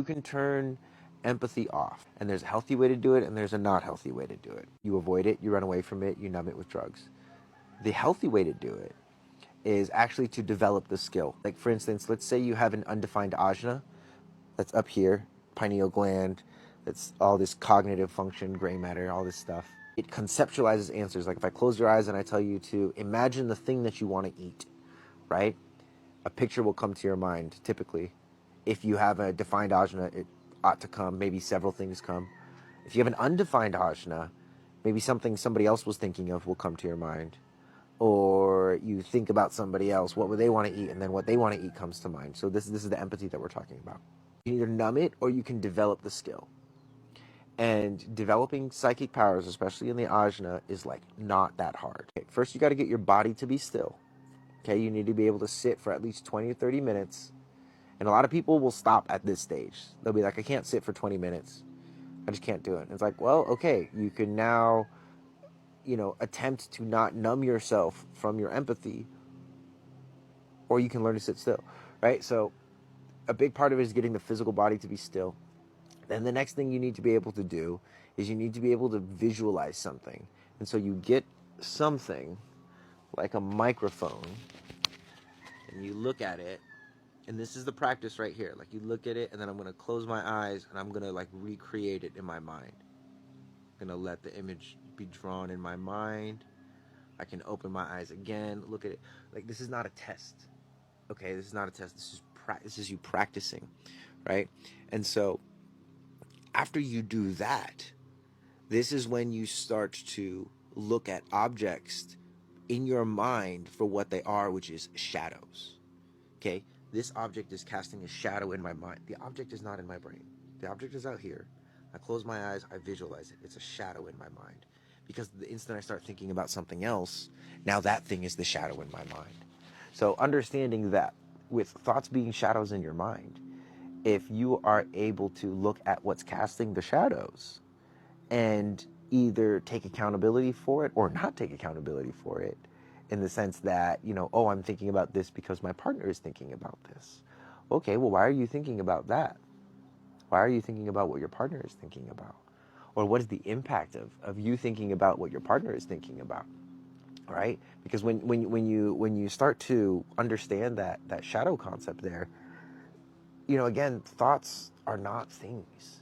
You can turn empathy off, and there's a healthy way to do it and there's a not healthy way to do it. You avoid it, you run away from it, you numb it with drugs. The healthy way to do it is actually to develop the skill. Like, for instance, let's say you have an undefined ajna that's up here, pineal gland, that's all this cognitive function, gray matter, all this stuff. It conceptualizes answers. Like if I close your eyes and I tell you to imagine the thing that you want to eat, right? A picture will come to your mind, typically. If you have a defined ajna, it ought to come. Maybe several things come. If you have an undefined ajna, maybe something somebody else was thinking of will come to your mind. Or you think about somebody else, what would they want to eat, and then what they want to eat comes to mind. So this is the empathy that we're talking about. You can either numb it or you can develop the skill. And developing psychic powers, especially in the ajna, is like not that hard. Okay, first, you got to get your body to be still. Okay, you need to be able to sit for at least 20 or 30 minutes. And a lot of people will stop at this stage. They'll be like, I can't sit for 20 minutes. I just can't do it. And it's like, well, okay, you can now, attempt to not numb yourself from your empathy, or you can learn to sit still, right? So a big part of it is getting the physical body to be still. Then the next thing you need to be able to do is you need to be able to visualize something. And so you get something like a microphone and you look at it, and this is the practice right here. Like you look at it, and then I'm going to close my eyes and I'm going to like recreate it in my mind. I'm going to let the image be drawn in my mind. I can open my eyes again, look at it. Like this is not a test. Okay, this is not a test. This is you practicing, right? And so after you do that, this is when you start to look at objects in your mind for what they are, which is shadows. Okay, this object is casting a shadow in my mind. The object is not in my brain. The object is out here. I close my eyes, I visualize it. It's a shadow in my mind. Because the instant I start thinking about something else, now that thing is the shadow in my mind. So understanding that with thoughts being shadows in your mind, if you are able to look at what's casting the shadows and either take accountability for it or not take accountability for it, in the sense that, oh, I'm thinking about this because my partner is thinking about this. Okay, well, why are you thinking about that? Why are you thinking about what your partner is thinking about? Or what is the impact of you thinking about what your partner is thinking about? Right? Because when you start to understand that shadow concept there, again, thoughts are not things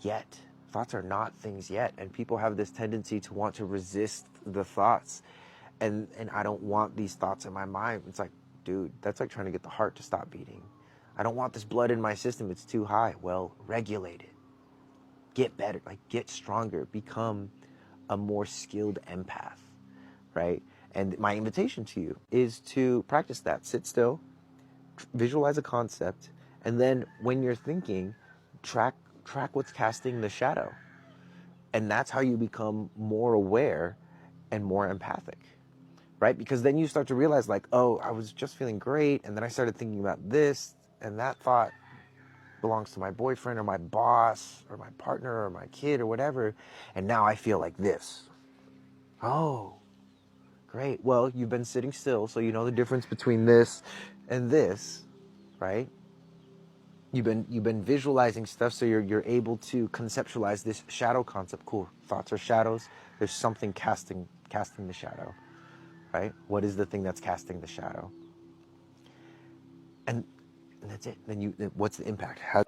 yet. Thoughts are not things yet. And people have this tendency to want to resist the thoughts. And I don't want these thoughts in my mind. It's like, dude, that's like trying to get the heart to stop beating. I don't want this blood in my system. It's too high. Well, regulate it. Get better, like get stronger, become a more skilled empath, right? And my invitation to you is to practice that. Sit still, visualize a concept, and then when you're thinking, track what's casting the shadow. And that's how you become more aware and more empathic, right? Because then you start to realize like, oh, I was just feeling great, and then I started thinking about this, and that thought belongs to my boyfriend or my boss or my partner or my kid or whatever, and now I feel like this. Oh, great. Well, you've been sitting still, so you know the difference between this and this, right? You've been visualizing stuff, so you're able to conceptualize this shadow concept. Cool. Thoughts are shadows. There's something casting the shadow, right? What is the thing that's casting the shadow? And that's it. Then what's the impact? How